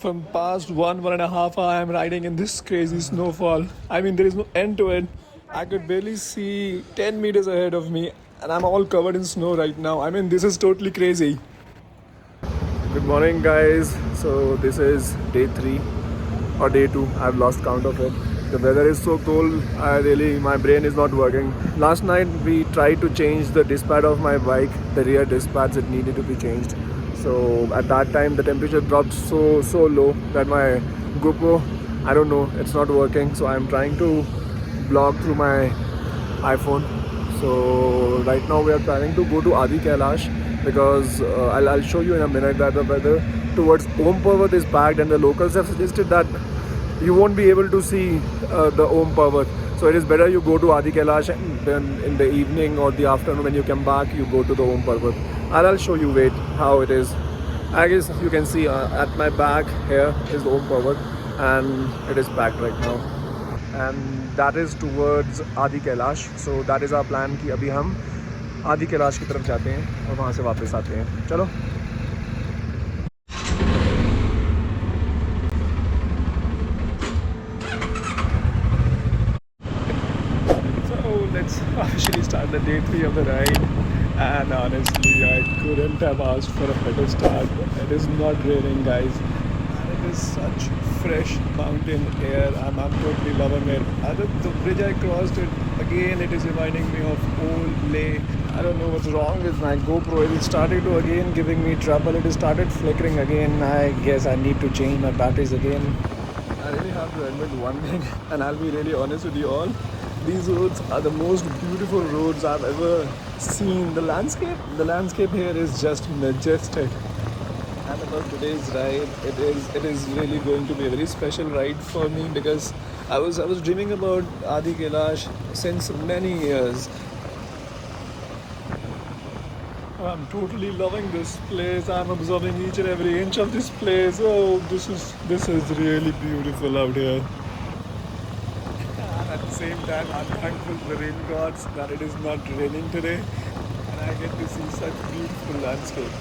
From past 1.5 hours, I am riding in this crazy snowfall. I mean, there is no end to it. I could barely see 10 meters ahead of me, and I'm all covered in snow right now. I mean, this is totally crazy. Good morning, guys. So, this is day 3 or day 2. I've lost count of it. The weather is so cold, my brain is not working. Last night, we tried to change the disc pad of my bike, the rear disc pads, it needed to be changed. So at that time the temperature dropped so low that my GoPro, I don't know, it's not working. So I'm trying to vlog through my iPhone. So right now we are planning to go to Adi Kailash because I'll show you in a minute that the weather towards Om Parvat is packed, and the locals have suggested that you won't be able to see the Om Parvat. So it is better you go to Adi Kailash, and then in the evening or the afternoon when you come back, you go to the Om Parvat. I'll show you wait how it is. I guess you can see at my back here is the Om Parvat, and it is packed right now. And that is towards Adi Kailash. So that is our plan कि अभी हम आदि कैलाश की तरफ जाते हैं और वहाँ से वापस आते हैं. चलो. So let's officially start the day 3 of the ride. And honestly, I couldn't have asked for a better start. It is not raining, guys. And it is such fresh mountain air. I'm totally loving it. The bridge I crossed, again, it is reminding me of old Leh. I don't know what's wrong with my GoPro. It started to again giving me trouble. It started flickering again. I guess I need to change my batteries again. I really have to admit one thing, and I'll be really honest with you all. These roads are the most beautiful roads I've ever seen. The landscape here is just majestic. And about today's ride, it is really going to be a very special ride for me because I was dreaming about Adi Kailash since many years. I'm totally loving this place. I'm observing each and every inch of this place. Oh, this is really beautiful out here. And at the same time, I'm thankful to the rain gods that it is not raining today, and I get to see such beautiful landscape.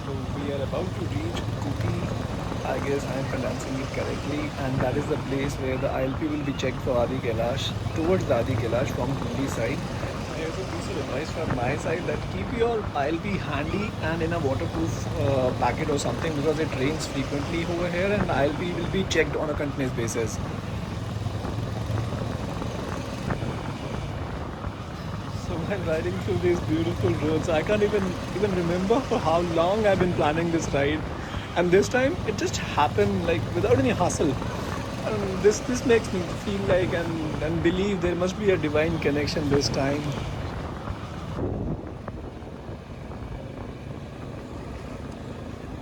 So we are about to reach Kuti. I guess I'm pronouncing it correctly, and that is the place where the ILP will be checked for Adi Kailash, towards the Adi Kailash from Kuti side. Here's a piece of advice from my side that keep your ILP handy and in a waterproof packet or something, because it rains frequently over here and the ILP will be checked on a continuous basis. So while riding through these beautiful roads, I can't even remember for how long I've been planning this ride, and this time it just happened like without any hustle. This makes me feel like and believe there must be a divine connection this time.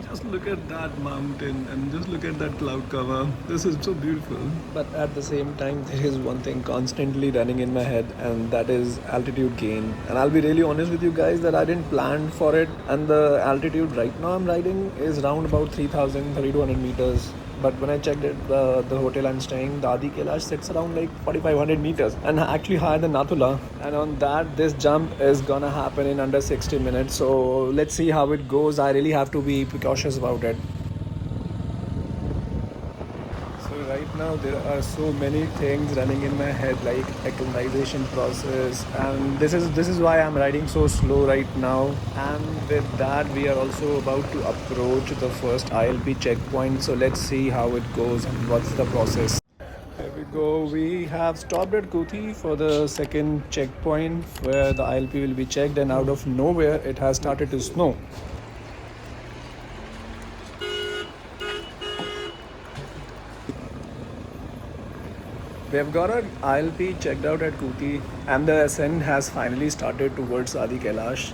Just look at that mountain and just look at that cloud cover. This is so beautiful. But at the same time, there is one thing constantly running in my head, and that is altitude gain. And I'll be really honest with you guys that I didn't plan for it. And the altitude right now I'm riding is around about 3,200 meters. But when I checked it, the hotel I'm staying, the Adi Kailash sits around like 4,500 meters and actually higher than Nathula. And on that, this jump is gonna happen in under 60 minutes. So let's see how it goes. I really have to be precautious about it. So right now there are so many things running in my head, like acclimatization process, and this is why I'm riding so slow right now. And with that, we are also about to approach the first ILP checkpoint. So let's see how it goes and what's the process. Here we go. We have stopped at Kuthi for the second checkpoint where the ILP will be checked, and out of nowhere it has started to snow. We have got our ILP checked out at Kuti, and the ascent has finally started towards Adi Kailash.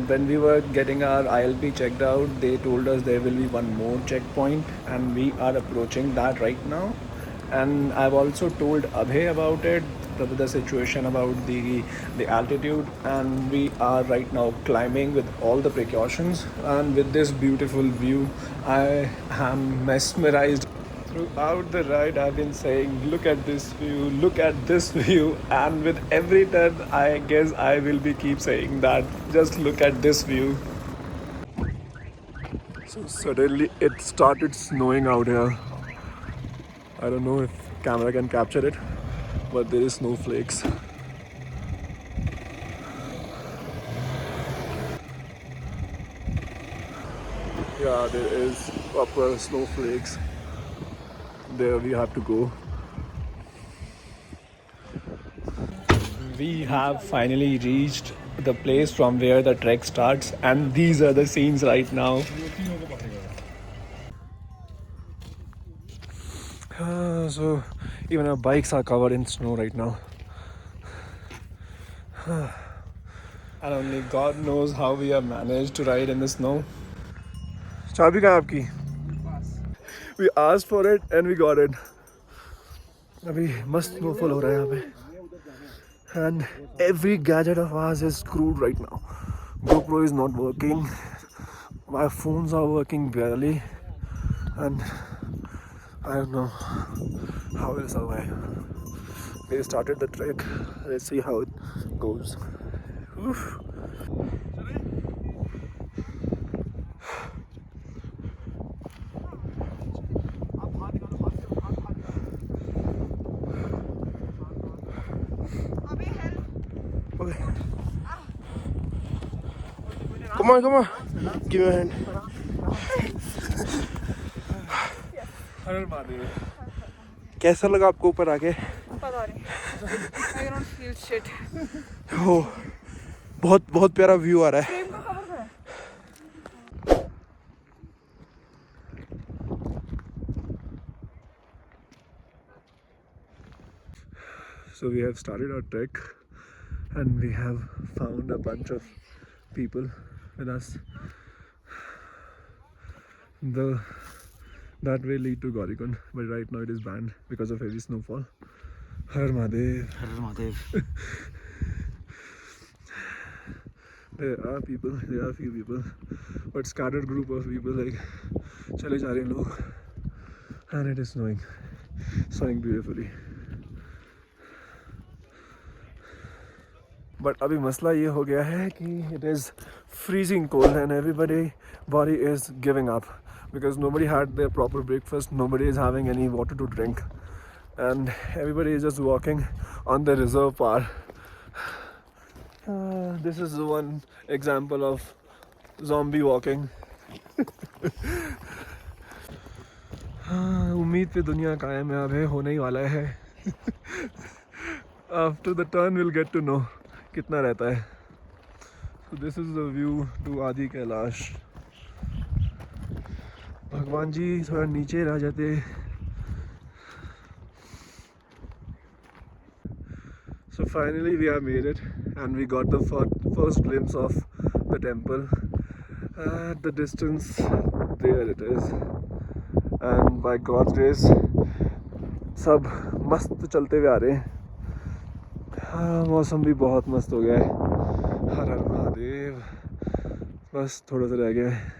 When we were getting our ILP checked out, they told us there will be one more checkpoint, and we are approaching that right now. And I've also told Abhay about it, the situation about the altitude, and we are right now climbing with all the precautions. And with this beautiful view, I am mesmerized. Throughout the ride, I've been saying, look at this view, look at this view, and with every turn, I guess I will be keep saying that, just look at this view. So suddenly it started snowing out here. I don't know if camera can capture it, but there is snowflakes. Yeah, there is proper snowflakes. There we have to go. We have finally reached the place from where the trek starts, and these are the scenes right now. So even our bikes are covered in snow right now. And only God knows how we have managed to ride in the snow. चाबी कहाँ है आपकी? We asked for it and we got it. अभी मस्त snowfall हो रहा है यहाँ पे. And every gadget of ours is screwed right now. GoPro is not working. My phones are working barely. And I don't know how we'll survive. We started the trek. Let's see how it goes. Oof. Okay. Come on, come on. Give me a hand. कैसा लगा आपको ऊपर आके? पता नहीं. I don't feel shit. हो बहुत बहुत प्यारा व्यू आ रहा है. फ्रेम का कवर है. So we have started our trek and we have found a bunch of people with us. That way lead to Gaurikund, but right now it is banned because of heavy snowfall. Har Mahadev. Har Mahadev. There are few people, but scattered group of people like chale ja rahe hain log, and it is snowing beautifully. But अभी मसला ये हो गया है कि it is freezing cold and everybody body is giving up because nobody had their proper breakfast, nobody is having any water to drink, and everybody is just walking on the reserve part. This is one example of zombie walking. उम्मीद पे दुनिया कायम है, अब है होने ही वाला है. After the turn we'll get to know कितना रहता है. So this is the view to Adi Kailash. भगवान जी थोड़ा नीचे रह जाते. So finally we have made it and we got the first glimpse of the temple. At the distance, there it is. And by God's grace, सब मस्त चलते हुए आ रहे हैं. मौसम भी बहुत मस्त हो गया है. हर हर महादेव. बस थोड़ा सा रह गया है.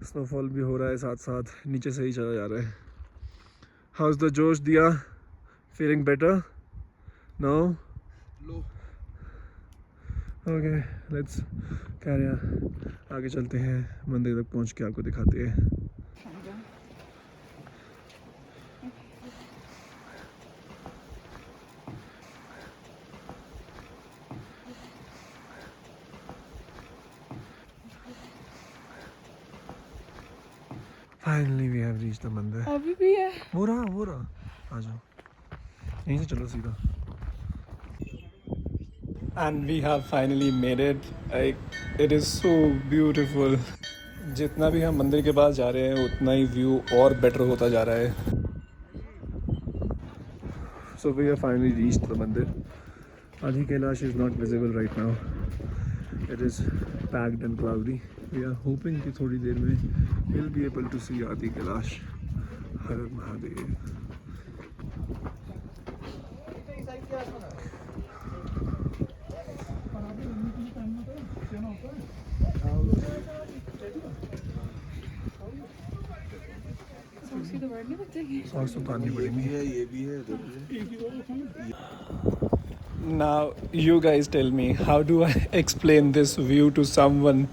स्नोफॉल भी हो रहा है साथ साथ, नीचे से ही चला जा रहा है. How's the Josh Diya? Feeling better? No? Low. Okay, let's carry on. आगे चलते हैं, मंदिर तक पहुंच के आपको दिखाते हैं. Finally we have reached the मंदिर. अभी भी है. वो रहा. आ जाओ. यहीं से चलो सीधा. And we have finally made it. It is so beautiful. जितना भी हम मंदिर के पास जा रहे हैं उतना ही व्यू और बेटर होता जा रहा है. So we have finally reached the mandir. Adi Kailash is not visible right now. It is packed and cloudy. We are hoping कि थोड़ी देर में we'll be able to see Adi Kailash. Har Har Mahadev. Socks उतारनी पड़ेंगी. ये भी है इधर भी. Now you guys tell me, how do I explain this view to someone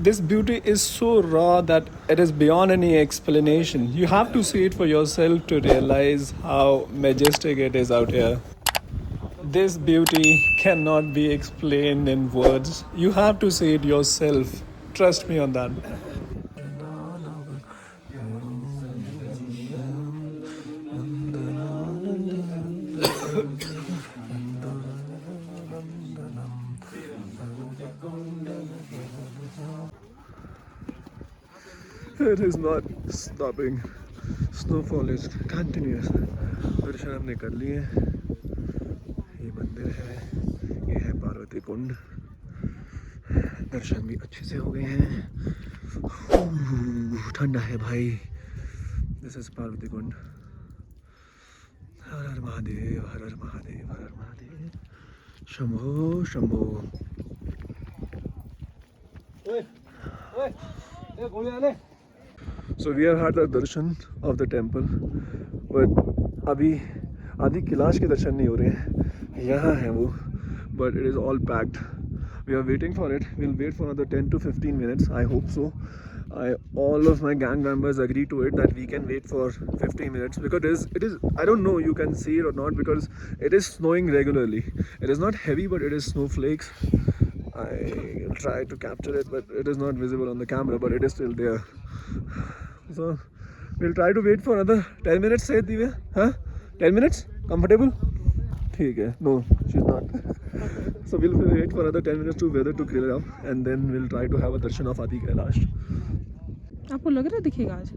this beauty is so raw that it is beyond any explanation. You have to see it for yourself to realize how majestic it is out here. This beauty cannot be explained in words. You have to see it yourself. Trust me on that. It is not stopping. Snowfall is continuous. दर्शन हमने कर लिए. ये मंदिर है. ये है पार्वती कुंड. दर्शन भी अच्छे से हो गए हैं. ठंडा है भाई. This is Parvati Kund. Her her Mahadev, her her Mahadev, her her Mahadev. Shambho Shambho. So we have had the darshan of the temple, but अभी आदि कैलाश के दर्शन नहीं हो रहे हैं. यहाँ है वो, but it is all packed. We are waiting for it. We'll wait for another 10 to 15 minutes. I hope so. All of my gang members agree to it that we can wait for 15 minutes because it is I don't know you can see it or not because it is snowing regularly. It is not heavy, but it is snowflakes. I try to capture it, but it is not visible on the camera, but it is still there. So we'll try to wait for another 10 minutes. Say Divya, huh? 10 minutes? Comfortable? ठीक है. No, she's not. So we'll wait for another 10 minutes to weather to clear up, and then we'll try to have a darshan of Adi Kailash. आपको लग रहा है दिखेगा आज?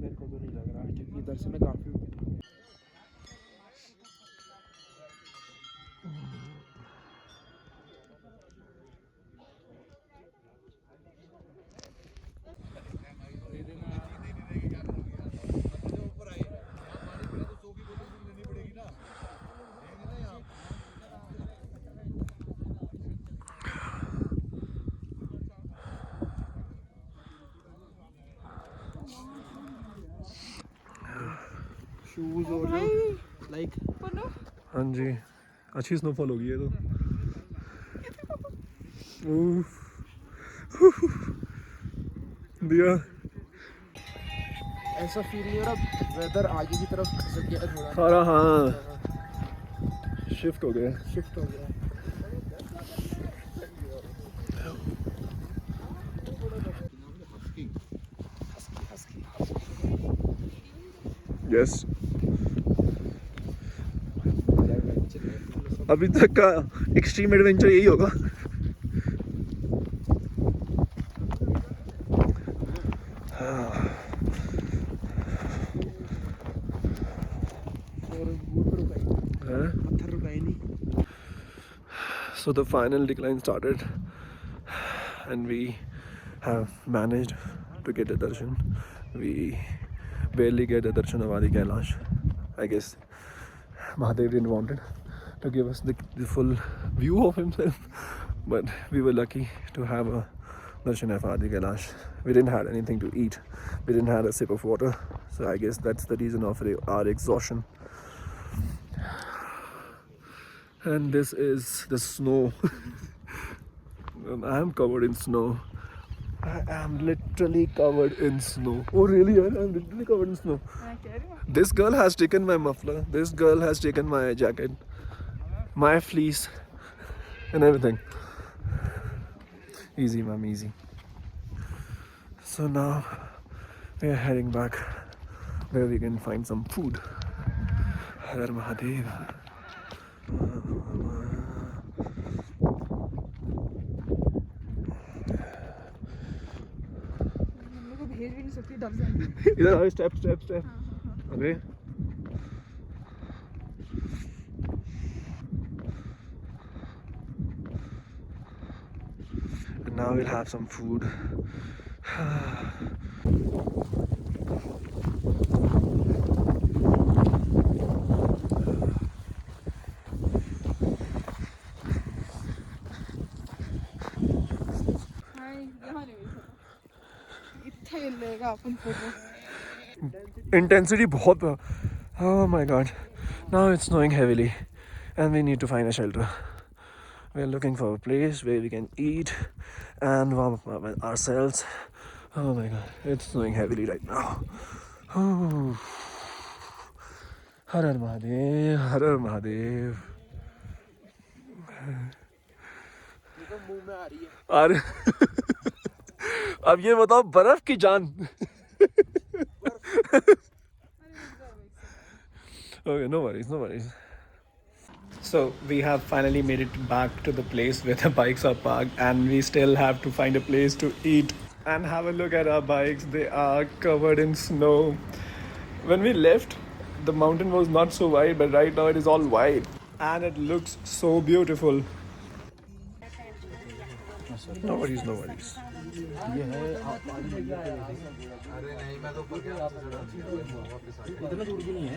मेरे को तो नहीं लग रहा क्योंकि दर्शन में काफी शूज और लाइक हाँ जी, अच्छी स्नोफॉल होगी ये तो. दिया ऐसा फील नहीं हो रहा वेदर आगे की तरफ खिसक गया थोड़ा सारा. हाँ, शिफ्ट हो गया. शिफ्ट हो गया यस. अभी तक का एक्सट्रीम एडवेंचर यही होगा. पत्थर रुकाए नहीं. So the final decline started, and we have managed to get a darshan. We barely get a darshan of Adi Kailash. I guess Mahadev didn't want it to give us the full view of himself, but we were lucky to have a darshan of Adi Kailash. We didn't have anything to eat. We didn't have a sip of water. So I guess that's the reason of our exhaustion. And this is the snow. I am covered in snow. I am literally covered in snow. Oh really? I am literally covered in snow. मैं कह रही हूँ. This girl has taken my muffler. This girl has taken my jacket, my fleece, and everything. Easy, ma'am, easy. So now we are heading back where we can find some food. Har Mahadev. Mummy को भेज भी नहीं सकती डर जाएंगी. इधर आओ. Step, step, step. Okay. And now we'll have some food. हाय यहाँ नहीं मिल सकता. इतना ही लेगा अपन फोटो. Intensity बहुत. Oh my god. Now it's snowing heavily and we need to find a shelter. We're looking for a place where we can eat and warm up ourselves. Oh my god, it's snowing heavily right now. Oh. Har Har Mahadev, Har Har Mahadev. ये तो मुंह में आ रही है और अब ये बताओ बर्फ की जान. Okay, no worries, no worries. So we have finally made it back to the place where the bikes are parked, and we still have to find a place to eat and have a look at our bikes. They are covered in snow. When we left, the mountain was not so wide, but right now it is all wide and it looks so beautiful. No worries, no worries. ये है आप अरे नहीं मैं तो ऊपर गया इतना दूर भी नहीं है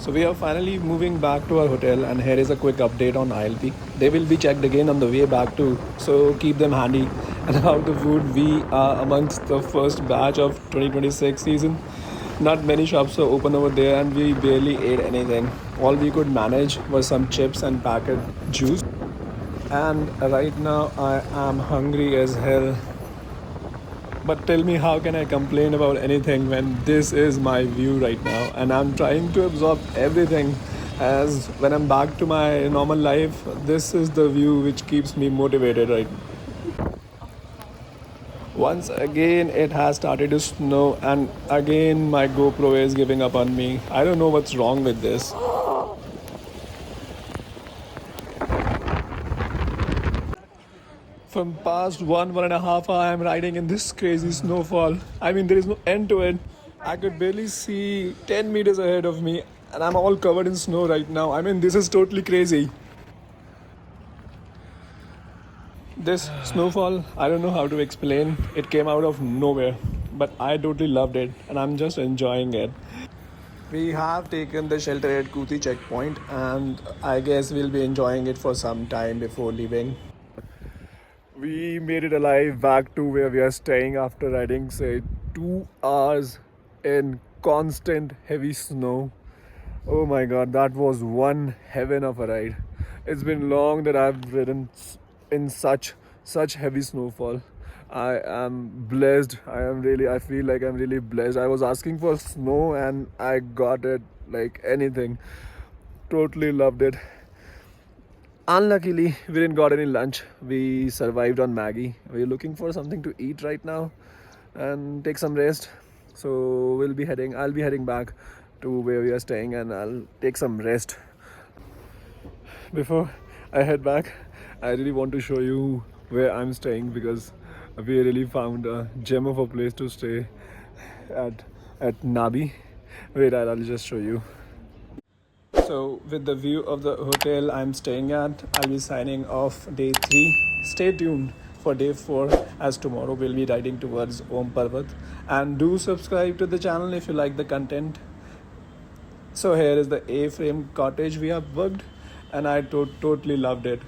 So we are finally moving back to our hotel, and here is a quick update on ILP. They will be checked again on the way back too, so keep them handy. And about the food, we are amongst the first batch of 2026 season. Not many shops are open over there, and we barely ate anything. All we could manage was some chips and packet juice. And right now I am hungry as hell. But tell me, how can I complain about anything when this is my view right now? And I'm trying to absorb everything, as when I'm back to my normal life, this is the view which keeps me motivated right now. Once again, it has started to snow, and again, my GoPro is giving up on me. I don't know what's wrong with this. From past 1.5 hours, I am riding in this crazy snowfall. I mean, there is no end to it. I could barely see 10 meters ahead of me, and I'm all covered in snow right now. I mean, this is totally crazy. This snowfall, I don't know how to explain. It came out of nowhere, but I totally loved it, and I'm just enjoying it. We have taken the shelter at Kuti checkpoint, and I guess we'll be enjoying it for some time before leaving. We made it alive back to where we are staying after riding, say, 2 hours in constant heavy snow. Oh my god, that was one heaven of a ride. It's been long that I've ridden in such heavy snowfall. I am blessed. I feel like I'm really blessed. I was asking for snow and I got it like anything. Totally loved it. Unluckily, we didn't got any lunch. We survived on Maggie. We're looking for something to eat right now and take some rest. So I'll be heading back to where we are staying, and I'll take some rest. Before I head back, I really want to show you where I'm staying, because we really found a gem of a place to stay at Nabi. Wait, I'll just show you. So with the view of the hotel I'm staying at, I'll be signing off day 3. Stay tuned for day 4, as tomorrow we'll be riding towards Om Parvat. And do subscribe to the channel if you like the content. So here is the A-frame cottage we have booked, and I totally loved it.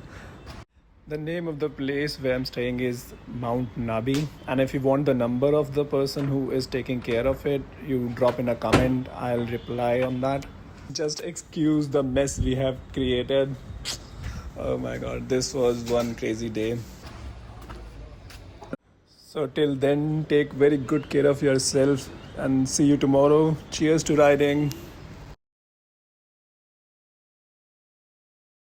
The name of the place where I'm staying is Mount Nabi, and if you want the number of the person who is taking care of it, you drop in a comment. I'll reply on that. Just excuse the mess we have created. Oh my god, this was one crazy day. So till then, take very good care of yourself, and see you tomorrow. Cheers to riding.